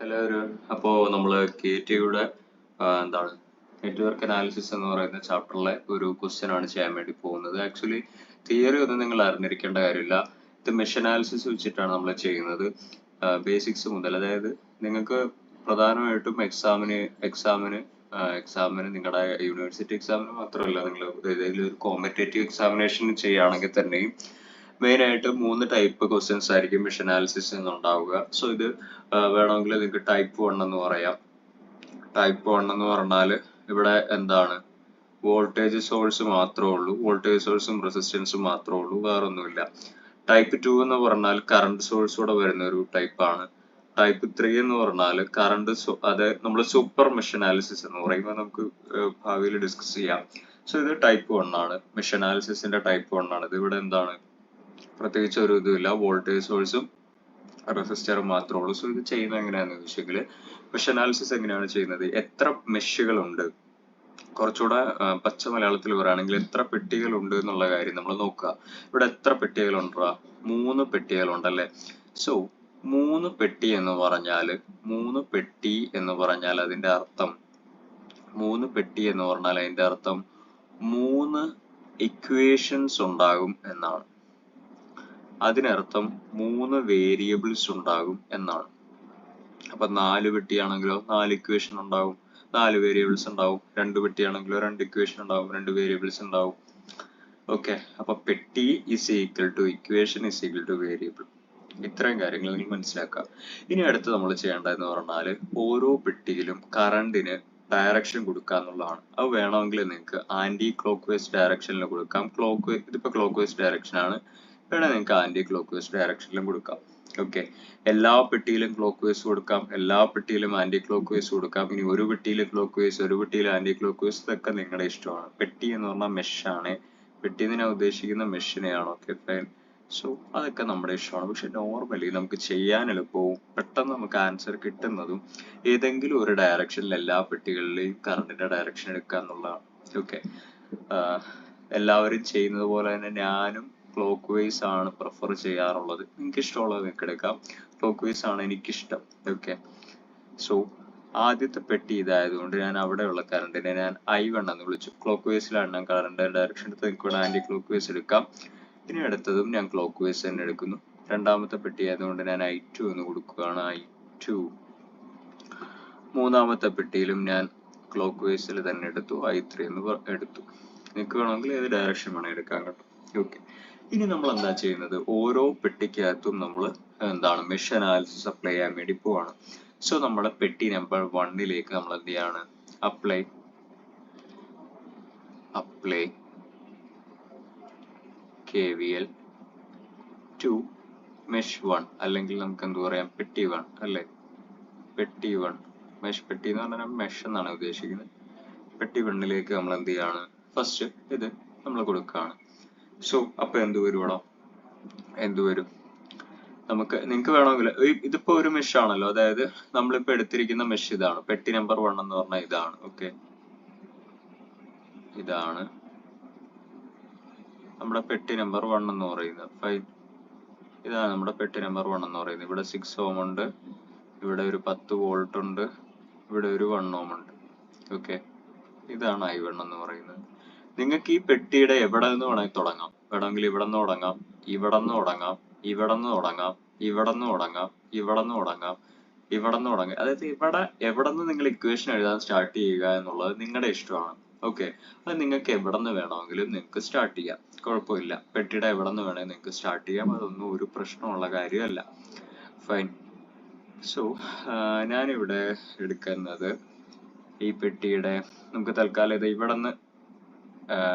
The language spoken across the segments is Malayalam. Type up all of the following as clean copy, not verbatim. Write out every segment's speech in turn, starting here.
ഹലോ അപ്പോൾ നമ്മൾ KTയുടെ എന്താണ് നെറ്റ്വർക്ക് അനാലിസിസ് എന്ന് പറയുന്ന ചാപ്റ്ററിലെ ഒരു ക്വസ്റ്റ്യൻ ആണ് ചെയ്യാൻ വേണ്ടി പോകുന്നത്. ആക്ച്വലി തിയറി ഒന്നും നിങ്ങൾ അറിഞ്ഞിരിക്കേണ്ട കാര്യമില്ല. ഇത് മെഷ് അനാലിസിസ് വെച്ചിട്ടാണ് നമ്മൾ ചെയ്യുന്നത്. ബേസിക്സ് മുതൽ, അതായത് നിങ്ങൾക്ക് പ്രധാനമായിട്ടും എക്സാമിന് നിങ്ങളുടെ യൂണിവേഴ്സിറ്റി എക്സാമിന് മാത്രമല്ല, നിങ്ങൾ ഏതെങ്കിലും ഒരു കോമ്പറ്റേറ്റീവ് എക്സാമിനേഷൻ ചെയ്യുകയാണെങ്കിൽ തന്നെയും മെയിൻ ആയിട്ട് 3 ടൈപ്പ് ക്വസ്റ്റ്യൻസ് ആയിരിക്കും മെഷ് അനാലിസിസ് ഉണ്ടാവുക. സോ ഇത് വേണമെങ്കിൽ നിങ്ങൾക്ക് ടൈപ്പ് 1 എന്ന് പറയാം. ടൈപ്പ് 1 എന്ന് പറഞ്ഞാൽ ഇവിടെ എന്താണ്, വോൾട്ടേജ് സോഴ്സ് മാത്രമേ ഉള്ളൂ, വോൾട്ടേജ് സോഴ്സും റെസിസ്റ്റൻസും മാത്രമേ ഉള്ളൂ, വേറൊന്നുമില്ല. ടൈപ്പ് 2 എന്ന് പറഞ്ഞാൽ കറണ്ട് സോഴ്സോടെ വരുന്ന ഒരു ടൈപ്പാണ്. ടൈപ്പ് 3 എന്ന് പറഞ്ഞാൽ അത് നമ്മൾ സൂപ്പർ മെഷ് അനാലിസിസ് എന്ന് പറയുമ്പോൾ നമുക്ക് ഭാവിയിൽ ഡിസ്കസ് ചെയ്യാം. സോ ഇത് ടൈപ്പ് 1 ആണ്, മെഷ് അനാലിസിസിന്റെ ടൈപ്പ് 1 ആണ്. ഇത് ഇവിടെ എന്താണ്, പ്രത്യേകിച്ച് ഒരു ഇതുമില്ല, വോൾട്ടേജ് സോഴ്സും റെസിസ്റ്ററും മാത്രമേ ഉള്ളൂ. സോ ഇത് ചെയ്യുന്നത് എങ്ങനെയാണെന്ന് ചോദിച്ചെങ്കിൽ, മെഷ് അനാലിസിസ് എങ്ങനെയാണ് ചെയ്യുന്നത്, എത്ര മെഷുകൾ ഉണ്ട്, കുറച്ചുകൂടെ പച്ച മലയാളത്തിൽ പറയുകയാണെങ്കിൽ എത്ര പെട്ടികൾ ഉണ്ട് എന്നുള്ള കാര്യം നമ്മൾ നോക്കുക. ഇവിടെ എത്ര പെട്ടികൾ ഉണ്ടാ, 3 പെട്ടികൾ ഉണ്ടല്ലേ. സോ 3 പെട്ടി എന്ന് പറഞ്ഞാൽ അതിന്റെ അർത്ഥം 3 ഇക്വേഷൻസ് ഉണ്ടാകും എന്നാണ്. അതിനർത്ഥം 3 വേരിയബിൾസ് ഉണ്ടാകും എന്നാണ്. അപ്പൊ 4 പെട്ടിയാണെങ്കിലോ 4 ഇക്വേഷൻ ഉണ്ടാവും, 4 വേരിയബിൾസ് ഉണ്ടാവും. 2 പെട്ടിയാണെങ്കിലോ 2 ഇക്വേഷൻ ഉണ്ടാവും, 2 വേരിയബിൾസ് ഉണ്ടാവും. ഓക്കെ, അപ്പൊ പെട്ടി is equal to equation is equal to variable. ഇത്രയും കാര്യങ്ങൾ നിങ്ങൾ മനസ്സിലാക്കുക. ഇനി അടുത്ത് നമ്മൾ ചെയ്യേണ്ടതെന്ന് പറഞ്ഞാൽ ഓരോ പെട്ടിയിലും കറണ്ടിന് ഡയറക്ഷൻ കൊടുക്കുക എന്നുള്ളതാണ്. അത് വേണമെങ്കിൽ നിങ്ങൾക്ക് ആന്റി ക്ലോക്ക് വൈസ് ഡയറക്ഷനിൽ കൊടുക്കാം. ഇതിപ്പോ ക്ലോക്ക് വൈസ് ഡയറക്ഷൻ ആണ്, വേണേൽ നിങ്ങൾക്ക് ആന്റി ക്ലോക്ക് വൈസ് ഡയറക്ഷനിലും കൊടുക്കാം. ഓക്കെ, എല്ലാ പെട്ടിയിലും ക്ലോക്ക് വൈസ് കൊടുക്കാം, എല്ലാ പെട്ടിയിലും ആന്റി ക്ലോക്ക് വൈസ് കൊടുക്കാം. ഇനി ഒരു പെട്ടിയിൽ ക്ലോക്ക് വൈസ്, ഒരു പെട്ടിയിൽ ആന്റി ക്ലോക്ക് വൈസ്, ഇതൊക്കെ നിങ്ങളുടെ ഇഷ്ടമാണ്. പെട്ടി എന്ന് പറഞ്ഞാൽ മെഷ് ആണ്, പെട്ടി എന്ന് ഞാൻ ഉദ്ദേശിക്കുന്ന മെഷിനെയാണ്. Okay fine. സോ അതൊക്കെ നമ്മുടെ ഇഷ്ടമാണ്. പക്ഷെ നോർമലി നമുക്ക് ചെയ്യാൻ എളുപ്പവും പെട്ടെന്ന് നമുക്ക് ആൻസർ കിട്ടുന്നതും ഏതെങ്കിലും ഒരു ഡയറക്ഷനിൽ എല്ലാ പെട്ടികളിലെയും കറണ്ടിന്റെ ഡയറക്ഷൻ എടുക്കുക എന്നുള്ളതാണ്. ഓക്കെ, എല്ലാവരും ചെയ്യുന്നത് പോലെ തന്നെ ഞാനും ക്ലോക്ക് വൈസ് ആണ് പ്രിഫർ ചെയ്യാറുള്ളത്. നിങ്ങൾക്ക് ഇഷ്ടമുള്ളത് നിങ്ങൾക്ക് എടുക്കാം. ക്ലോക്ക് വൈസ് ആണ് എനിക്കിഷ്ടം. ഓക്കെ, സോ ആദ്യത്തെ പെട്ടി ഇതായതുകൊണ്ട് ഞാൻ അവിടെയുള്ള കറണ്ടിനെ ഞാൻ I1 എന്ന് വിളിച്ചു. ക്ലോക്ക് വൈസിലാണ് ഞാൻ കറണ്ട് ഡയറക്ഷൻ എടുത്ത്, നിങ്ങൾക്ക് ഇവിടെ ആന്റി ക്ലോക്ക് വൈസ് എടുക്കാം. ഇനി അടുത്തതും ഞാൻ ക്ലോക്ക് വൈസ് തന്നെ എടുക്കുന്നു. രണ്ടാമത്തെ പെട്ടി ആയതുകൊണ്ട് ഞാൻ I2 എന്ന് കൊടുക്കുകയാണ്, I2. മൂന്നാമത്തെ പെട്ടിയിലും ഞാൻ ക്ലോക്ക് വൈസിൽ തന്നെ എടുത്തു, I3 എന്ന് എടുത്തു. നിങ്ങൾക്ക് വേണമെങ്കിൽ ഏത് ഡയറക്ഷൻ വേണം എടുക്കാൻ കേട്ടോ. ഓക്കെ, ഇനി നമ്മൾ എന്താ ചെയ്യുന്നത്, ഓരോ പെട്ടിക്കകത്തും നമ്മൾ എന്താണ് മെഷ് അനാലിസിസ് അപ്ലൈ ചെയ്യാൻ വേണ്ടി പോവാണ്. സോ നമ്മുടെ പെട്ടി നമ്പർ 1ലേക്ക് നമ്മൾ എന്ത് ചെയ്യാണ്, അപ്ലൈ KVL ടു മെഷ് 1, അല്ലെങ്കിൽ നമുക്ക് എന്ത് പറയാം, പെട്ടി 1 അല്ലേ. പെട്ടി 1 മെഷ്, പെട്ടി എന്ന് പറഞ്ഞാൽ മെഷ് എന്നാണ് ഉദ്ദേശിക്കുന്നത്. പെട്ടി 1ലേക്ക് നമ്മൾ എന്ത് ചെയ്യാണ്, ഫസ്റ്റ് ഇത് നമ്മൾ കൊടുക്കുകയാണ്. സോ അപ്പൊ എന്ത് വരും, നിങ്ങൾക്ക് വേണമെങ്കിൽ ഇതിപ്പോ ഒരു മെഷ് ആണല്ലോ, അതായത് നമ്മളിപ്പോ എടുത്തിരിക്കുന്ന മെഷ് ഇതാണ്, പെട്ടി നമ്പർ 1 എന്ന് പറഞ്ഞാൽ ഇതാണ്. ഓക്കെ, ഇതാണ് നമ്മുടെ പെട്ടി നമ്പർ 1 എന്ന് പറയുന്നത്. ഫൈൻ, ഇതാണ് നമ്മുടെ പെട്ടി നമ്പർ 1 എന്ന് പറയുന്നത്. ഇവിടെ 6 ohm ഉണ്ട്, ഇവിടെ ഒരു 10 വോൾട്ട് ഉണ്ട്, ഇവിടെ ഒരു 1 ohm ഉണ്ട്. ഓക്കെ, ഇതാണ് I1 എന്ന് പറയുന്നത്. നിങ്ങൾക്ക് ഈ പെട്ടിയുടെ എവിടെ നിന്ന് വേണമെങ്കിൽ തുടങ്ങാം. വേണമെങ്കിൽ ഇവിടെ നിന്ന് തുടങ്ങാം, ഇവിടെ നിന്ന് തുടങ്ങാം, ഇവിടെ നിന്ന് തുടങ്ങാം, ഇവിടെ നിന്ന് തുടങ്ങാം, ഇവിടെ നിന്ന് തുടങ്ങാം, ഇവിടെ നിന്ന് തുടങ്ങാം. അതായത് എവിടെ നിന്ന് നിങ്ങൾ ഇക്വേഷൻ എഴുതാൻ സ്റ്റാർട്ട് ചെയ്യുക എന്നുള്ളത് നിങ്ങളുടെ ഇഷ്ടമാണ്. ഓക്കെ, അത് നിങ്ങൾക്ക് എവിടെ നിന്ന് വേണമെങ്കിലും നിങ്ങൾക്ക് സ്റ്റാർട്ട് ചെയ്യാം, കുഴപ്പമില്ല. പെട്ടിയുടെ എവിടെ നിന്ന് വേണമെങ്കിൽ നിങ്ങൾക്ക് സ്റ്റാർട്ട് ചെയ്യാം, അതൊന്നും ഒരു പ്രശ്നമുള്ള കാര്യമല്ല. ഫൈൻ. സോ ഞാനിവിടെ എടുക്കുന്നത് ഈ പെട്ടിയുടെ, നമുക്ക് തൽക്കാലം ഇത് ഇവിടെ നിന്ന്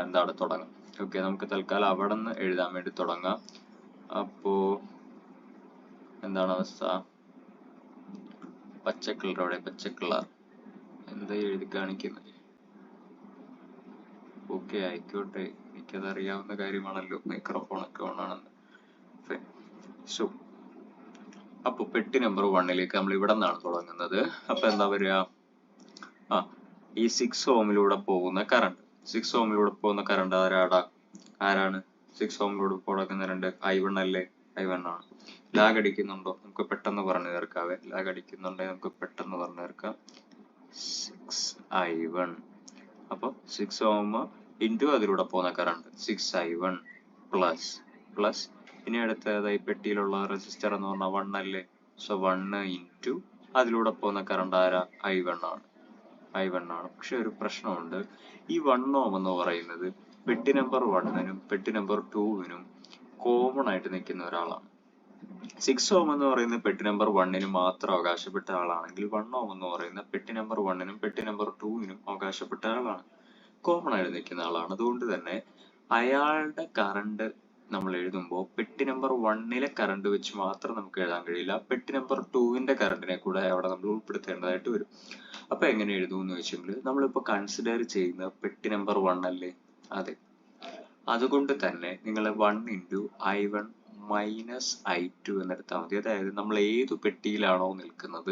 എന്താണ് തുടങ്ങാം. ഓക്കെ, നമുക്ക് തൽക്കാലം അവിടെ നിന്ന് എഴുതാൻ വേണ്ടി തുടങ്ങാം. അപ്പോ എന്താണ് അവസ്ഥ, പച്ചക്കളറോടെ പച്ചക്കളർ എന്താ എഴുതി കാണിക്കുന്നത്. ഓക്കെ, ആയിക്കോട്ടെ, എനിക്കത് അറിയാവുന്ന കാര്യമാണല്ലോ, മൈക്രോഫോൺ ഒക്കെ ഓൺ ആണെന്ന്. സോ അപ്പൊ പെട്ടി നമ്പർ 1ലേക്ക് നമ്മൾ ഇവിടെ നിന്നാണ് തുടങ്ങുന്നത്. അപ്പൊ എന്താ വരിക, ഈ 6 ഓമിലൂടെ പോകുന്ന കറണ്ട്, 6 ഓമിലൂടെ പോകുന്ന കറണ്ട് ആരാണ് 6 ഓമിലൂടെ പോകുന്ന കറണ്ട് I1 അല്ലേ, I1 ആണ്. ലാഗ് അടിക്കുന്നുണ്ടോ? നമുക്ക് പെട്ടെന്ന് പറഞ്ഞു തീർക്കാവേ. ലാഗ് അടിക്കുന്നുണ്ടെങ്കിൽ നമുക്ക് പെട്ടെന്ന് പറഞ്ഞു തീർക്കാം. 6i1. അപ്പൊ 6 ohm ഇൻറ്റു അതിലൂടെ പോകുന്ന കറണ്ട് 6i1 പ്ലസ് ഇനി അടുത്തത് ഈ പെട്ടിയിലുള്ള റെസിസ്റ്റർ എന്ന് പറഞ്ഞാൽ 1 അല്ലേ? സോ 1 ഇൻറ്റു അതിലൂടെ പോകുന്ന കറണ്ട് ആരാ? i1 ആണ്. പക്ഷെ ഒരു പ്രശ്നമുണ്ട്. ഈ 1 ohm എന്ന് പറയുന്നത് പെട്ടി നമ്പർ 1നും പെട്ടി നമ്പർ 2നും കോമൺ ആയിട്ട് നിൽക്കുന്ന ഒരാളാണ്. 6 ohm എന്ന് പറയുന്ന പെട്ടി നമ്പർ 1ന് മാത്രം അവകാശപ്പെട്ട ആളാണെങ്കിൽ 1 ohm എന്ന് പറയുന്ന പെട്ടി നമ്പർ 1നും പെട്ടി നമ്പർ 2നും അവകാശപ്പെട്ട ആളാണ്. കോമൺ ആയിട്ട് നിൽക്കുന്ന ആളാണ്. അതുകൊണ്ട് തന്നെ അയാളുടെ കറണ്ട് നമ്മൾ എഴുതുമ്പോൾ പെട്ടി നമ്പർ 1ലെ കറണ്ട് വെച്ച് മാത്രം നമുക്ക് എഴുതാൻ കഴിയില്ല. പെട്ടി നമ്പർ 2ന്റെ കറണ്ടിനെ കൂടെ അവിടെ നമ്മൾ ഉൾപ്പെടുത്തേണ്ടതായിട്ട് വരും. അപ്പൊ എങ്ങനെ എഴുതുമെന്ന് വെച്ചെങ്കിൽ നമ്മളിപ്പോ കൺസിഡർ ചെയ്യുന്ന പെട്ടി നമ്പർ 1 അല്ലേ? അതെ. അതുകൊണ്ട് തന്നെ നിങ്ങൾ 1 ഇൻറ്റു i1 മൈനസ് i2 എന്നെടുത്താൽ മതി. അതായത് നമ്മൾ ഏതു പെട്ടിയിലാണോ നിൽക്കുന്നത്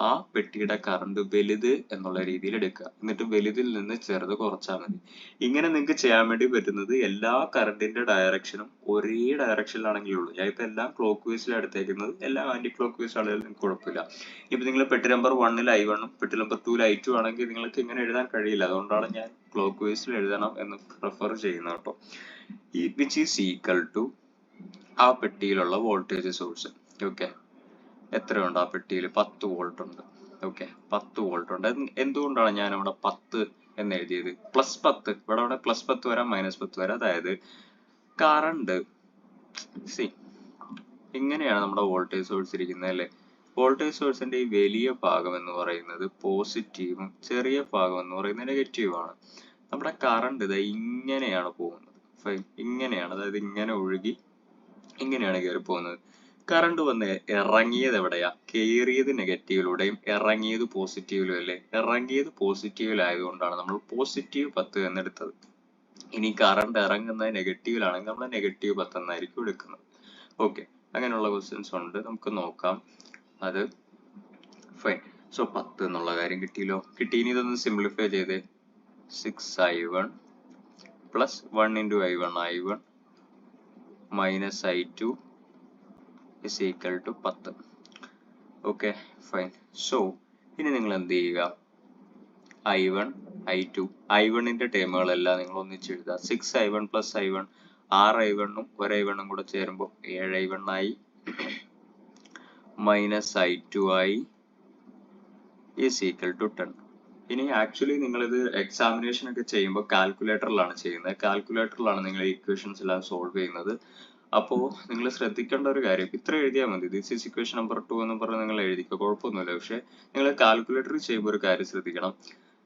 ആ പെട്ടിയുടെ കറണ്ട് വലുത് എന്നുള്ള രീതിയിൽ എടുക്കുക. എന്നിട്ട് വലുതിൽ നിന്ന് ചെറുത് കുറച്ചാൽ മതി. ഇങ്ങനെ നിങ്ങൾക്ക് ചെയ്യാൻ വേണ്ടി പറ്റുന്നത് എല്ലാ കറണ്ടിന്റെ ഡയറക്ഷനും ഒരേ ഡയറക്ഷനിലാണെങ്കിലേ ഉള്ളൂ. ഞാൻ ഇപ്പൊ എല്ലാം ക്ലോക്ക് വൈസിലാണ് എടുത്തേക്കുന്നത്. എല്ലാം ആന്റി ക്ലോക്ക് വൈസ് ആണെങ്കിലും നിങ്ങൾക്ക് കുഴപ്പമില്ല. ഇപ്പൊ നിങ്ങൾ പെട്ടി നമ്പർ 1ൽ i1ഉം പെട്ടി നമ്പർ 2ൽ i2 ആണെങ്കിൽ നിങ്ങൾക്ക് ഇങ്ങനെ എഴുതാൻ കഴിയില്ല. അതുകൊണ്ടാണ് ഞാൻ ക്ലോക്ക് വൈസിൽ എഴുതണം എന്ന് പ്രിഫർ ചെയ്യുന്നത് കേട്ടോ. വിച്ച് ഈസ് ഈക്വൽ ടു ആ പെട്ടിയിലുള്ള വോൾട്ടേജ് സോഴ്സ്. ഓക്കെ, എത്രയുണ്ട് ആ പെട്ടിയിൽ? 10 വോൾട്ട് ഉണ്ട്. ഓക്കെ, 10 വോൾട്ട് ഉണ്ട്. എന്തുകൊണ്ടാണ് ഞാൻ അവിടെ 10 എന്ന് എഴുതിയത്? +10, ഇവിടെ +10 വരാം -10 വരാം. അതായത് കറണ്ട് ഇങ്ങനെയാണ് നമ്മുടെ വോൾട്ടേജ് സോഴ്സ് ഇരിക്കുന്നത് അല്ലേ? വോൾട്ടേജ് സോഴ്സിന്റെ ഈ വലിയ ഭാഗം എന്ന് പറയുന്നത് പോസിറ്റീവും ചെറിയ ഭാഗം എന്ന് പറയുന്നത് നെഗറ്റീവ് ആണ്. നമ്മുടെ കറണ്ട് ഇതാ ഇങ്ങനെയാണ് പോകുന്നത്. ഇങ്ങനെയാണ്, അതായത് ഇങ്ങനെ ഒഴുകി ഇങ്ങനെയാണ് കയറി പോകുന്നത്. കറണ്ട് വന്ന് ഇറങ്ങിയത് എവിടെയാ? കയറിയത് നെഗറ്റീവിലൂടെയും ഇറങ്ങിയത് പോസിറ്റീവിലും അല്ലേ? ഇറങ്ങിയത് പോസിറ്റീവിലായതുകൊണ്ടാണ് നമ്മൾ +10 എന്നെടുത്തത്. ഇനി കറണ്ട് ഇറങ്ങുന്നത് നെഗറ്റീവിലാണെങ്കിൽ നമ്മൾ -10 എന്നായിരിക്കും എടുക്കുന്നത്. ഓക്കെ, അങ്ങനെയുള്ള ക്വസ്റ്റ്യൻസ് ഉണ്ട്, നമുക്ക് നോക്കാം. അത് ഫൈൻ. സോ 10 എന്നുള്ള കാര്യം കിട്ടിയല്ലോ. കിട്ടി. ഇനി ഇതൊന്ന് സിംപ്ലിഫൈ ചെയ്തേ. 6i1 plus 1 into i1 minus i2 is equal to 10. Okay, fine. So ഇനി നിങ്ങൾ എന്ത് ചെയ്യുക? i1 i2 i1ന്റെ ടേമുകളെല്ലാം നിങ്ങൾ ഒന്നിച്ച് എഴുതുക. 6i1 പ്ലസ് i1 6i1ഉം 1i1ഉം കൂടെ ചേരുമ്പോൾ 7i1 ആയി, മൈനസ് i2 ആയി, is equal to 10. ഇനി ആക്ച്വലി നിങ്ങളിത് എക്സാമിനേഷൻ ഒക്കെ ചെയ്യുമ്പോൾ കാൽക്കുലേറ്ററിലാണ് ചെയ്യുന്നത്. കാൽക്കുലേറ്ററിലാണ് നിങ്ങൾ ഇക്വേഷൻസ് എല്ലാം സോൾവ് ചെയ്യുന്നത്. അപ്പോൾ നിങ്ങൾ ശ്രദ്ധിക്കേണ്ട ഒരു കാര്യം, ഇത്ര എഴുതിയാൽ മതി. ദിസ് ഈസ് ഇക്വേഷൻ നമ്പർ 2 എന്ന് പറഞ്ഞ് നിങ്ങൾ എഴുതിക്കോ, കുഴപ്പമൊന്നുമില്ല. പക്ഷെ നിങ്ങൾ കാൽക്കുലേറ്ററിൽ ചെയ്യുമ്പോൾ ഒരു കാര്യം ശ്രദ്ധിക്കണം.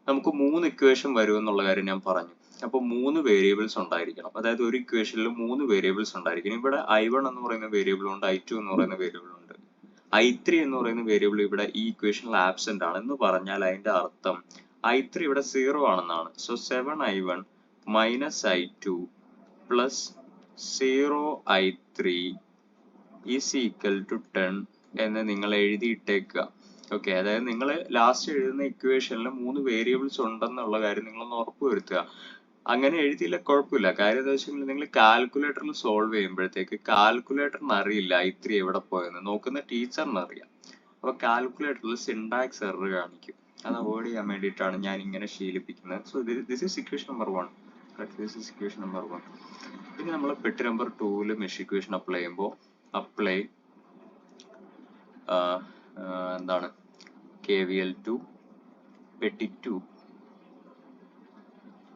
നമുക്ക് 3 ഇക്വേഷൻ വരും എന്നുള്ള കാര്യം ഞാൻ പറഞ്ഞു. അപ്പോൾ 3 വേരിയബിൾസ് ഉണ്ടായിരിക്കണം. അതായത് ഒരു ഇക്വേഷനിൽ 3 വേരിയബിൾസ് ഉണ്ടായിരിക്കണം. ഇവിടെ i1 എന്ന് പറയുന്ന വേരിയബിൾ ഉണ്ട്, i2 എന്ന് പറയുന്ന വേരിയബിൾ ഉണ്ട്, i3 എന്ന് പറയുന്ന വേരിയബിൾ ഇവിടെ ഈ ഇക്വേഷനിൽ ആബ്സെന്റ് ആണ്. എന്ന് പറഞ്ഞാൽ അതിന്റെ അർത്ഥം i3 ഇവിടെ 0 ആണെന്നാണ്. So 7i1 minus i2 plus 0i3 is equal to 10 എന്ന് നിങ്ങൾ എഴുതിയിട്ടേക്കുക. ഓക്കെ, അതായത് നിങ്ങൾ ലാസ്റ്റ് എഴുതുന്ന ഇക്വേഷനിൽ 3 വേരിയബിൾസ് ഉണ്ടെന്നുള്ള കാര്യം നിങ്ങളൊന്ന് ഉറപ്പുവരുത്തുക. അങ്ങനെ എഴുതിയില്ല കുഴപ്പമില്ല. കാര്യം എന്താ വെച്ചാൽ നിങ്ങൾ കാൽക്കുലേറ്ററിൽ സോൾവ് ചെയ്യുമ്പോഴത്തേക്ക് കാൽക്കുലേറ്ററിന് അറിയില്ല i3 എവിടെ പോയെന്ന്, നോക്കുന്ന ടീച്ചറിന് അറിയാം. അപ്പൊ കാൽക്കുലേറ്ററിൽ സിൻടാക്സ് എറർ കാണിക്കും. അത് അവോയ്ഡ് ചെയ്യാൻ വേണ്ടിയിട്ടാണ് ഞാൻ ഇങ്ങനെ ശീലിപ്പിക്കുന്നത്. So this is equation number 1. This is equation number 1. ഇനി നമ്മൾ പെട്ടി നമ്പർ 2ൽ മെഷ് ഇക്വേഷൻ അപ്ലൈ ചെയ്യുമ്പോൾ എന്താണ് KVL ടു പെട്ടി 2.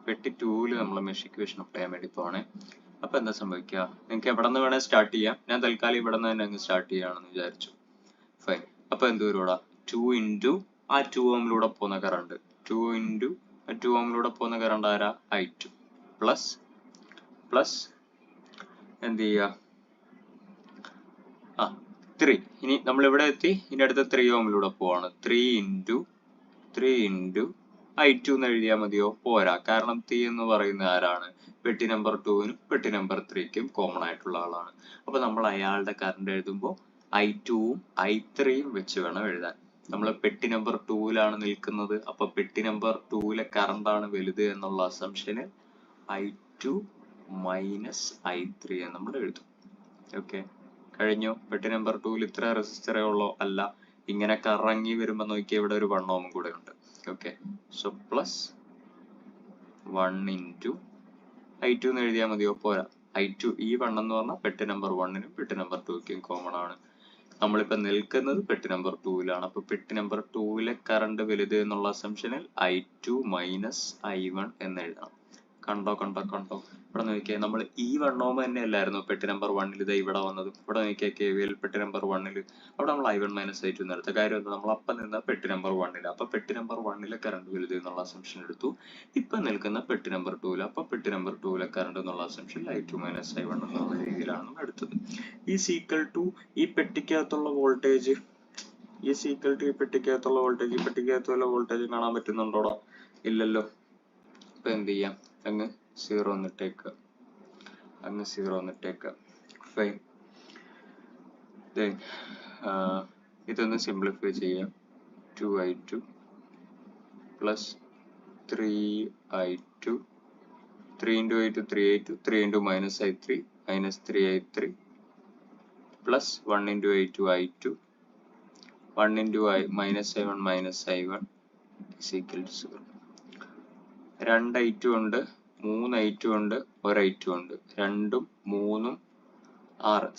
പെട്ടി 2ൽ നമ്മൾ മെഷ് ഇക്വേഷൻ അപ്ലൈ ചെയ്യാൻ വേണ്ടി പോവാണേ. അപ്പൊ എന്താ സംഭവിക്കുക? നിങ്ങൾക്ക് എവിടെ നിന്ന് വേണേൽ സ്റ്റാർട്ട് ചെയ്യാം. ഞാൻ തൽക്കാലം ഇവിടെ നിന്ന് തന്നെ അങ്ങ് സ്റ്റാർട്ട് ചെയ്യാണെന്ന് വിചാരിച്ചു. ഫൈൻ. അപ്പൊ എന്ത് വരും? 2 ഇൻറ്റു ആ 2 ഓമിലൂടെ പോകുന്ന കറണ്ട്, 2 ഇൻറ്റു 2 ഓമിലൂടെ പോകുന്ന കറണ്ട് ആരാ? i2 പ്ലസ് എന്ത് ചെയ്യുക? 3. ഇനി നമ്മൾ ഇവിടെ എത്തി. ഇനി അടുത്ത 3 ഓമിലൂടെ പോവാണ്. 3 ഇൻറ്റു i2 എന്ന് എഴുതിയാൽ മതിയോ? പോരാ. കാരണം 3 എന്ന് പറയുന്ന ആരാണ്? പെട്ടി നമ്പർ 2നും പെട്ടി നമ്പർ 3ക്കും കോമൺ ആയിട്ടുള്ള ആളാണ്. അപ്പൊ നമ്മൾ അയാളുടെ കറണ്ട് എഴുതുമ്പോൾ i2ഉം i3യും വെച്ച് വേണം എഴുതാൻ. നമ്മൾ പെട്ടി നമ്പർ 2ലാണ് നിൽക്കുന്നത്. അപ്പൊ പെട്ടി നമ്പർ 2ലെ കറണ്ട് ആണ് വലുത് എന്നുള്ള അസംഷന് i2 മൈനസ് i3 എന്ന് നമ്മൾ എഴുതും. ഓക്കെ, കഴിഞ്ഞു. പെട്ടി നമ്പർ 2 ഇത്ര റെസിസ്റ്ററേ ഉള്ളോ? അല്ല. ഇങ്ങനെ കറങ്ങി വരുമ്പോ നോക്കിയാൽ ഇവിടെ ഒരു 1 ohm കൂടെ ഉണ്ട്. Okay, so plus 1 into I2 എന്ന് എഴുതിയാൽ മതിയോ? പോരാ. I2 ഈ 1 എന്ന് പറഞ്ഞാൽ പെട്ടി നമ്പർ 1നും പെട്ടി നമ്പർ 2ക്കും കോമൺ ആണ്. നമ്മളിപ്പോ നിൽക്കുന്നത് പെട്ടി നമ്പർ 2ലാണ്. അപ്പൊ പെട്ടി നമ്പർ 2ലെ കറണ്ട് വലുത് എന്നുള്ള അസംഷനിൽ I2 മൈനസ് I1 എന്ന് എഴുതാം. കണ്ടോ കണ്ടോ കണ്ടോ? ഇവിടെ നോക്കിയാൽ നമ്മൾ ഈ 1 ohm തന്നെ അല്ലായിരുന്നു പെട്ടി നമ്പർ 1ൽ ഇത് ഇവിടെ വന്നത്. ഇവിടെ നോക്കിയാൽ KVL പെട്ടി നമ്പർ 1ൽ അവിടെ നമ്മൾ I1 മൈനസ് I2 എന്ന് എടുത്ത കാര്യം എന്താ? നമ്മൾ അപ്പം നിന്ന പെട്ടി നമ്പർ 1ൽ. അപ്പൊ പെട്ടി നമ്പർ 1ലെ കറണ്ട് വലുത് എന്നുള്ള അസംഷൻ എടുത്തു. ഇപ്പൊ നിൽക്കുന്ന പെട്ടി നമ്പർ 2ൽ. അപ്പൊ പെട്ടി നമ്പർ 2ലെ കറണ്ട് എന്നുള്ള അസംഷൻ I2 മൈനസ് I1 എന്നുള്ള രീതിയിലാണ് നമ്മൾ എടുത്തത്. ഈസ് ഈക്വൽ ടു ഈ പെട്ടിക്കകത്തുള്ള വോൾട്ടേജ്, ഈസ് ഈക്വൽ ടു ഈ പെട്ടിക്കകത്തുള്ള വോൾട്ടേജ്. ഈ പെട്ടിക്കകത്തുള്ള വോൾട്ടേജ് കാണാൻ പറ്റുന്നുണ്ടോടാ? ഇല്ലല്ലോ. ഇപ്പൊ എന്ത് ചെയ്യാം? അങ്ങ് 0 എന്നിട്ടേക്കുക, അങ്ങ് 0 എന്നിട്ടേക്കുക. ഫൈൻ. ഇതൊന്ന് സിംപ്ലിഫൈ ചെയ്യാം. 2I2 plus 3I2, 3 into I2 3I2, 3 into minus I3 minus 3I3 plus 1 into I2 I2, 1 into minus I1 minus I1 is equal to 0. 2 I2 ഉണ്ട്, 3 I2 ഉണ്ട്, 1 I2 ഉണ്ട്. 2ഉം 3ഉം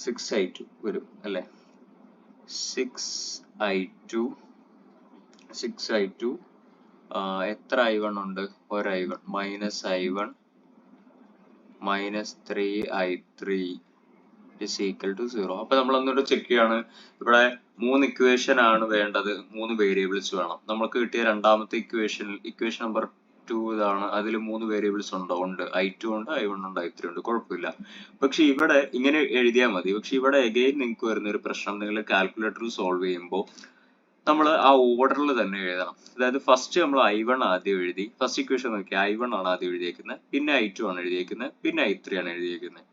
6, 6 I2 വരും അല്ലേ? 6 I2 എത്ര I1 ഉണ്ട്? 1 I1 minus I1 minus 3 I3 is equal to 0. അപ്പൊ നമ്മൾ ഒന്നുകൂടെ ചെക്ക് ചെയ്യാണ്. ഇവിടെ 3 ഇക്വേഷൻ ആണ് വേണ്ടത്, 3 വേരിയബിൾസ് വേണം. നമുക്ക് കിട്ടിയ രണ്ടാമത്തെ ഇക്വേഷൻ നമ്പർ 2 ഇതാണ്. അതിൽ 3 വേരിയബിൾസ് ഉണ്ടോ? ഉണ്ട്. I2 ഉണ്ട്, I1 ഉണ്ട്, I3 ഉണ്ട്. കുഴപ്പമില്ല. പക്ഷെ ഇവിടെ ഇങ്ങനെ എഴുതിയാൽ മതി. പക്ഷെ ഇവിടെ അഗൈൻ നിങ്ങൾക്ക് വരുന്ന ഒരു പ്രശ്നം, നിങ്ങൾ കാൽക്കുലേറ്ററിൽ സോൾവ് ചെയ്യുമ്പോൾ നമ്മൾ ആ ഓർഡറിൽ തന്നെ എഴുതണം. അതായത് ഫസ്റ്റ് നമ്മൾ I1 ആദ്യം എഴുതി. ഫസ്റ്റ് ഇക്വേഷൻ നോക്കി, I1 ആണ് ആദ്യം എഴുതിയേക്കുന്നത്, പിന്നെ I2 ആണ് എഴുതിയേക്കുന്നത്, പിന്നെ I3 ആണ് എഴുതിയേക്കുന്നത്.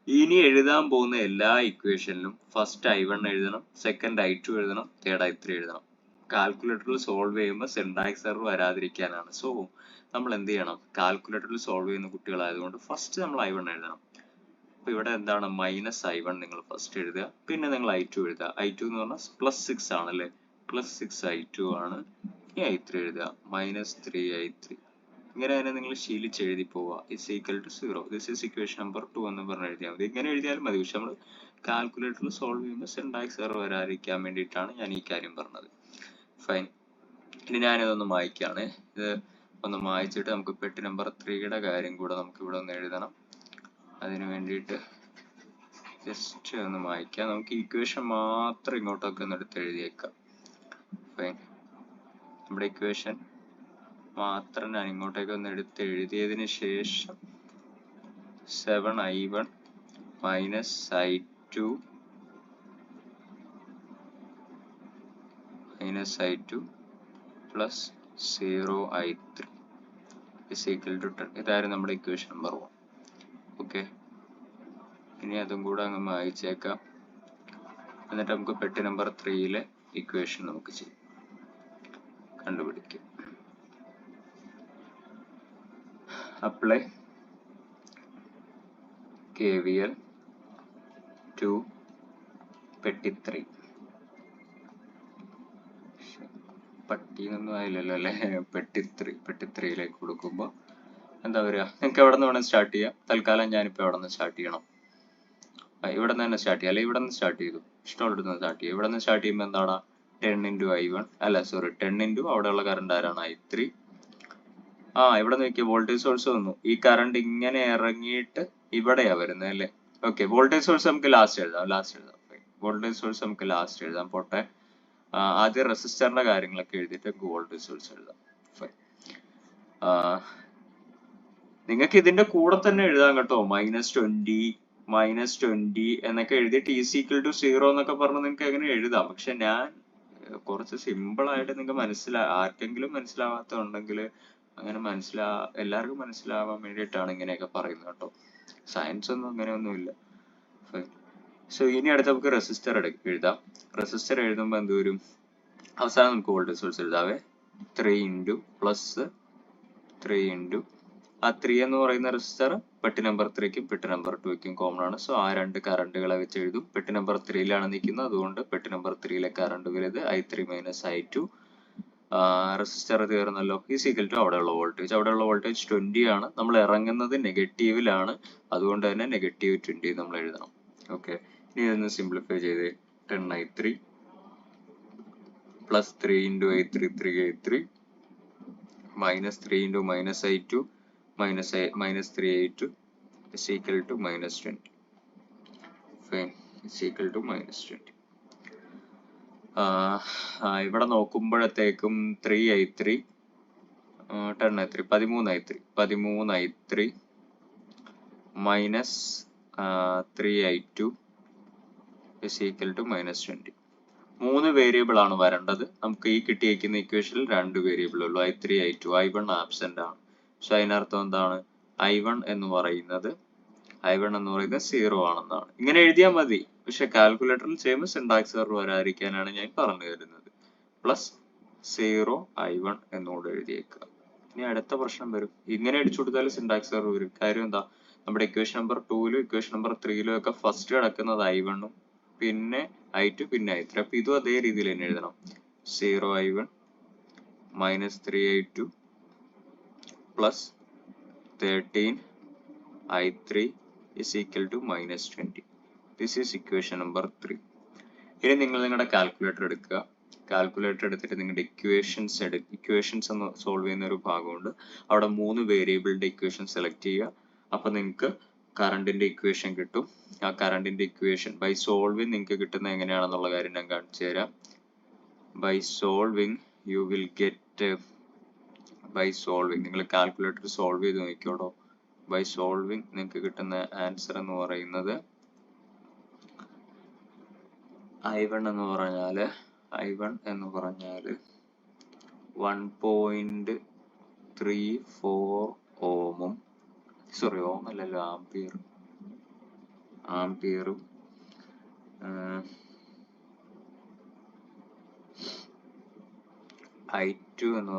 ഇനി എഴുതാൻ പോകുന്ന എല്ലാ ഇക്വേഷനിലും ഫസ്റ്റ് I1 എഴുതണം, സെക്കൻഡ് I2 എഴുതണം, തേർഡ് I3 എഴുതണം. കാൽക്കുലേറ്ററിൽ സോൾവ് ചെയ്യുമ്പോൾ സിൻടാക്സ് എറർ വരാതിരിക്കാനാണ്. സോ നമ്മൾ എന്ത് ചെയ്യണം? കാൽക്കുലേറ്ററിൽ സോൾവ് ചെയ്യുന്ന കുട്ടികളായതുകൊണ്ട് ഫസ്റ്റ് നമ്മൾ I1 എഴുതണം. അപ്പൊ ഇവിടെ എന്താണ്? മൈനസ് I1 നിങ്ങൾ ഫസ്റ്റ് എഴുതുക, പിന്നെ നിങ്ങൾ I2 എഴുതുക. I2 എന്ന് പറഞ്ഞാൽ പ്ലസ് 6 ആണല്ലേ? പ്ലസ് 6 I2 ആണ്. ഈ I3 എഴുതുക, മൈനസ് 3 I3. ഇങ്ങനെ തന്നെ നിങ്ങൾ ശീലിച്ച് എഴുതി പോവുക. Is equal to 0. This is equation number 2 എന്ന് പറഞ്ഞ് എഴുതിയാൽ മതി. ഇങ്ങനെ എഴുതിയാലും മതി. പക്ഷെ നമ്മൾ കാൽക്കുലേറ്ററിൽ സോൾവ് ചെയ്യുമ്പോൾ സിൻടാക്സ് എറർ വരാതിരിക്കാൻ വേണ്ടിയിട്ടാണ് ഞാൻ ഈ കാര്യം പറഞ്ഞത്. ഫൈൻ. ഇനി ഞാനിതൊന്ന് മായ്ക്കാണ്. ഇത് ഒന്ന് മായ്ച്ചിട്ട് നമുക്ക് പെട്ടി നമ്പർ 3യുടെ കാര്യം കൂടെ നമുക്ക് ഇവിടെ ഒന്ന് എഴുതണം. അതിന് വേണ്ടിയിട്ട് ജസ്റ്റ് ഒന്ന് മായ്ക്കാം. നമുക്ക് ഇക്വേഷൻ മാത്രം ഇങ്ങോട്ടൊക്കെ ഒന്ന് എടുത്ത് എഴുതിയേക്കാം. ഫൈൻ. നമ്മുടെ ഇക്വേഷൻ മാത്രം ഞാൻ ഇങ്ങോട്ടേക്ക് ഒന്ന് എടുത്ത് എഴുതിയതിന് ശേഷം 7I1 minus I2 minus I2 plus 0I3 is equal to 10. ഇതായിരുന്നു നമ്മുടെ ഇക്വേഷൻ നമ്പർ 1. ഓക്കെ, ഇനി അതും കൂടെ അങ്ങ് മായ്ച്ചേക്കാം. എന്നിട്ട് നമുക്ക് പെട്ടി നമ്പർ 3യിലെ ഇക്വേഷൻ നമുക്ക് ചെയ്യാം, കണ്ടുപിടിക്കാം. അപ്ലൈ KVL to പെട്ടി 3. പട്ടിയൊന്നും ആയില്ലല്ലോ അല്ലേ? പെട്ടി 3യിലേക്ക് കൊടുക്കുമ്പോൾ എന്താ വരിക? നിങ്ങൾക്ക് എവിടെ നിന്ന് വേണം സ്റ്റാർട്ട് ചെയ്യാം. തൽക്കാലം ഞാനിപ്പോൾ എവിടെ നിന്ന് സ്റ്റാർട്ട് ചെയ്യണം? ഇവിടെ നിന്ന് തന്നെ സ്റ്റാർട്ട് ചെയ്യാം, അല്ലെ ഇവിടെ നിന്ന് സ്റ്റാർട്ട് ചെയ്തു, ഇഷ്ടമുള്ളത് സ്റ്റാർട്ട് ചെയ്യാം. ഇവിടെ നിന്ന് സ്റ്റാർട്ട് ചെയ്യുമ്പോൾ എന്താണ്? 10 into I1 അല്ല സോറി 10 into അവിടെയുള്ള കറണ്ട് ആരാണ്? I3. ഇവിടെ നോക്കിയ വോൾട്ടേജ് സോഴ്സ് വന്നു. ഈ കറണ്ട് ഇങ്ങനെ ഇറങ്ങിയിട്ട് ഇവിടെയാ വരുന്നത് അല്ലേ? ഓക്കെ, വോൾട്ടേജ് സോഴ്സ് നമുക്ക് ലാസ്റ്റ് എഴുതാം. വോൾട്ടേജ് സോഴ്സ് നമുക്ക് ലാസ്റ്റ് എഴുതാം. പോട്ടെ, ആദ്യം റെസിസ്റ്ററിന്റെ കാര്യങ്ങളൊക്കെ എഴുതിയിട്ട് വോൾട്ടേജ് സോഴ്സ് എഴുതാം. നിങ്ങൾക്ക് ഇതിന്റെ കൂടെ തന്നെ എഴുതാം കേട്ടോ. -20 എന്നൊക്കെ എഴുതിയിട്ട് ഈസ് ഈക്വൽ ടു 0 എന്നൊക്കെ പറഞ്ഞ് നിങ്ങൾക്ക് എങ്ങനെ എഴുതാം. പക്ഷെ ഞാൻ കുറച്ച് സിമ്പിൾ ആയിട്ട് നിങ്ങൾക്ക് ആർക്കെങ്കിലും മനസ്സിലാവാത്തുണ്ടെങ്കിൽ അങ്ങനെ എല്ലാവർക്കും മനസ്സിലാവാൻ വേണ്ടിയിട്ടാണ് ഇങ്ങനെയൊക്കെ പറയുന്നത് കേട്ടോ. സയൻസ് ഒന്നും അങ്ങനെയൊന്നുമില്ല. സോ ഇനി അടുത്ത് നമുക്ക് റെസിസ്റ്റർ എഴുതാം. റെസിസ്റ്റർ എഴുതുമ്പോൾ എന്ത് വരും? അവസാനം നമുക്ക് വോൾട്ടേജ് സോഴ്സ് എഴുതാവേ. 3 into പ്ലസ് 3 into ആ 3 എന്ന് പറയുന്ന റെസിസ്റ്റർ പെട്ടി നമ്പർ 3ക്കും പെട്ടി നമ്പർ 2ക്കും കോമൺ ആണ്. സോ ആ രണ്ട് കറണ്ടുകളെ വെച്ച് എഴുതും. പെട്ടി നമ്പർ 3യിലാണ് നിൽക്കുന്നത്, അതുകൊണ്ട് പെട്ടി നമ്പർ 3യിലെ കറണ്ട് വരുന്നത് I3 മൈനസ് I2. റെസിസ്റ്റർ തീർന്നല്ലോ. ഈസ് ഈക്വൽ ടു അവിടെയുള്ള വോൾട്ടേജ് 20 ആണ്. നമ്മൾ ഇറങ്ങുന്നത് നെഗറ്റീവിലാണ്, അതുകൊണ്ട് തന്നെ -20 നമ്മൾ എഴുതണം. ഓക്കെ, ഇനി ഇതൊന്ന് സിംപ്ലിഫൈ ചെയ്ത് 10I3 plus 3 into I3 3I3 minus 3 into minus I2 minus 3I2 is equal to minus 20. Fine, is equal to minus 20. ഇവിടെ നോക്കുമ്പോഴത്തേക്കും 3I3 10I3 13I3 minus 3I2 is equal to minus 20. 3 variable ആണ് വരേണ്ടത്. നമുക്ക് ഈ കിട്ടിയിരിക്കുന്ന ഇക്വേഷനിൽ 2 വേരിയബിൾ ഉള്ളൂ, I3 I2. I1 ആബ്സെന്റ് ആണ്. സോ അതിനർത്ഥം എന്താണ്? I1 എന്ന് പറയുന്നത് 0 ആണെന്നാണ്. ഇങ്ങനെ എഴുതിയാൽ മതി, പക്ഷെ കാൽക്കുലേറ്ററിൽ ചെയ്യുമ്പോൾ സിൻടാക്സ് എറർ വരാതിരിക്കാനാണ് ഞാൻ പറഞ്ഞു തരുന്നത്. Plus 0 I1 എന്നുകൂടെ എഴുതിയേക്കുക. ഇനി അടുത്ത പ്രശ്നം വരും, ഇങ്ങനെ അടിച്ചു കൊടുത്താൽ സിൻടാക്സ് എറർ വരും. കാര്യം എന്താ? നമ്മുടെ ഇക്വേഷൻ നമ്പർ 2ലും ഇക്വേഷൻ നമ്പർ 3ലും ഒക്കെ ഫസ്റ്റ് കിടക്കുന്നത് I1ഉം പിന്നെ I2 പിന്നെ I3. അപ്പൊ ഇതും അതേ രീതിയിൽ തന്നെ എഴുതണം. 0 I1 minus 3I2 plus 13 I3 is equal to minus 20. This is equation number 3. ഇനി നിങ്ങൾ നിങ്ങളുടെ കാൽക്കുലേറ്റർ എടുക്കുക. കാൽക്കുലേറ്റർ എടുത്തിട്ട് നിങ്ങളുടെ ഇക്വേഷൻസ് എന്ന് സോൾവ് ചെയ്യുന്ന ഒരു ഭാഗമുണ്ട്. അവിടെ 3 വേരിയബിളിന്റെ ഇക്വേഷൻ സെലക്ട് ചെയ്യുക. അപ്പൊ നിങ്ങൾക്ക് കറണ്ടിന്റെ ഇക്വേഷൻ കിട്ടും. ആ കറണ്ടിന്റെ ഇക്വേഷൻ ബൈ സോൾവിങ് നിങ്ങൾക്ക് കിട്ടുന്നത് എങ്ങനെയാണെന്നുള്ള കാര്യം ഞാൻ കാണിച്ചു തരാം. By solving you will get, by solving നിങ്ങൾ കാൽക്കുലേറ്റർ സോൾവ് ചെയ്ത് നോക്കിക്കോളൂ. ബൈ സോൾവിങ് നിങ്ങൾക്ക് കിട്ടുന്ന ആൻസർ എന്ന് പറയുന്നത് I1 എന്ന് പറഞ്ഞാല് 1.34 ഓമും, സോറി ഓം അല്ലല്ലോ, ആംപിയറും I2 എന്ന്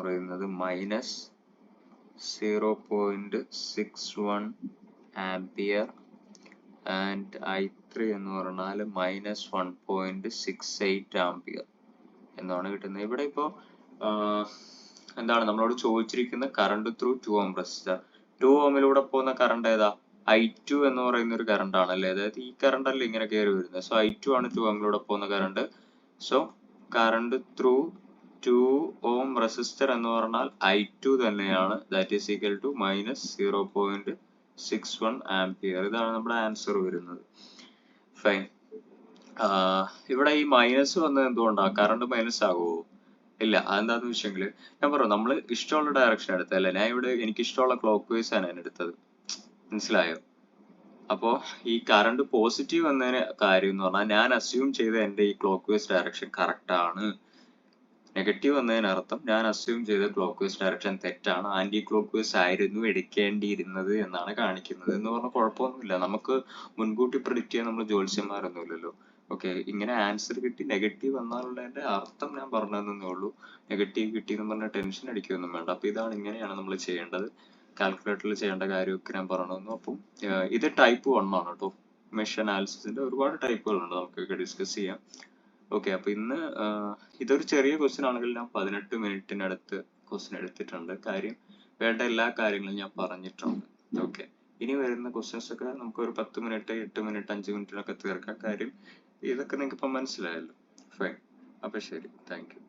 പറയുന്നത് മൈനസ് 0.61 ആംപിയർ ആൻഡ് I3 എന്ന് പറഞ്ഞാൽ മൈനസ് 1.68 ആംപിയർ എന്നാണ് കിട്ടുന്നത്. ഇവിടെ ഇപ്പോ എന്താണ് നമ്മളോട് ചോദിച്ചിരിക്കുന്ന കറണ്ട് ത്രൂ 2 ഓം റെസിസ്റ്റർ. 2 ഓമിലൂടെ പോകുന്ന കറണ്ട് ഏതാ? I2 എന്ന് പറയുന്ന ഒരു കറണ്ട് ആണല്ലേ, അതായത് ഈ കറണ്ട് അല്ലേ ഇങ്ങനെ കയറി വരുന്നത്. സോ I2 ആണ് 2 ഓമിലൂടെ പോകുന്ന current. So current through 2 ohm resistor എന്ന് പറഞ്ഞാൽ I2 തന്നെയാണ്. That is equal to minus 0.61 ampere. ഇതാണ് നമ്മുടെ ആൻസർ വരുന്നത്. ഫൈൻ. ഇവിടെ ഈ മൈനസ് വന്നത് എന്തുകൊണ്ടാ? കറണ്ട് മൈനസ് ആകുമോ? ഇല്ല. അതെന്താന്ന് വെച്ചെങ്കിൽ ഞാൻ പറഞ്ഞു, നമ്മൾ ഇഷ്ടമുള്ള ഡയറക്ഷൻ എടുത്തല്ലേ. ഞാൻ ഇവിടെ എനിക്ക് ഇഷ്ടമുള്ള ക്ലോക്ക് വൈസ് ആണ് ഞാൻ എടുത്തത്. മനസ്സിലായോ? അപ്പോ ഈ കറണ്ട് പോസിറ്റീവ് വന്നതിന് കാര്യം എന്ന് പറഞ്ഞാൽ ഞാൻ അസ്യൂം ചെയ്ത എന്റെ ഈ ക്ലോക്ക് വൈസ് ഡയറക്ഷൻ കറക്റ്റ് ആണ്. നെഗറ്റീവ് വന്നതിനർത്ഥം ഞാൻ അസ്യൂം ചെയ്ത ക്ലോക്ക് വൈസ് ഡയറക്ഷൻ തെറ്റാണ്, ആന്റി ക്ലോക്ക് വൈസ് ആയിരുന്നു എടുക്കേണ്ടിയിരുന്നത് എന്നാണ് കാണിക്കുന്നത്. എന്ന് പറഞ്ഞാൽ കുഴപ്പമൊന്നുമില്ല, നമുക്ക് മുൻകൂട്ടി പ്രെഡിക്റ്റ് ചെയ്യാൻ നമ്മൾ ജ്യോത്സ്യന്മാരൊന്നുമില്ലല്ലോ. ഓക്കെ, ഇങ്ങനെ ആൻസർ കിട്ടി നെഗറ്റീവ് വന്നാലുള്ളതിന്റെ അർത്ഥം ഞാൻ പറഞ്ഞതന്നേ ഉള്ളൂ. നെഗറ്റീവ് കിട്ടി എന്ന് പറഞ്ഞാൽ ടെൻഷൻ അടിക്കുകയൊന്നും വേണ്ട. അപ്പൊ ഇങ്ങനെയാണ് നമ്മൾ ചെയ്യേണ്ടത്. കാൽക്കുലേറ്ററിൽ ചെയ്യേണ്ട കാര്യമൊക്കെ ഞാൻ പറഞ്ഞു തന്നു. അപ്പം ഇത് ടൈപ്പ് 1 ആണ് കേട്ടോ. മെഷ് അനാലിസിസിന്റെ ഒരുപാട് ടൈപ്പുകളുണ്ട്, നമുക്കൊക്കെ ഡിസ്കസ് ചെയ്യാം. ഓക്കെ, അപ്പൊ ഇന്ന് ഇതൊരു ചെറിയ ക്വസ്റ്റ്യൻ ആണെങ്കിൽ ഞാൻ 18 മിനിറ്റിനടുത്ത് ക്വസ്റ്റ്യൻ എടുത്തിട്ടുണ്ട്. കാര്യം വേണ്ട എല്ലാ കാര്യങ്ങളും ഞാൻ പറഞ്ഞിട്ടുണ്ട്. ഓക്കെ, ഇനി വരുന്ന ക്വസ്റ്റ്യൻസ് ഒക്കെ നമുക്ക് ഒരു 10 മിനിറ്റ് 8 മിനിറ്റ് 5 മിനിറ്റിലൊക്കെ തീർക്കാം. കാര്യം ഇതൊക്കെ നിങ്ങൾക്ക് ഇപ്പം മനസ്സിലായല്ലോ. ഫൈൻ. അപ്പൊ ശരി, താങ്ക് യു.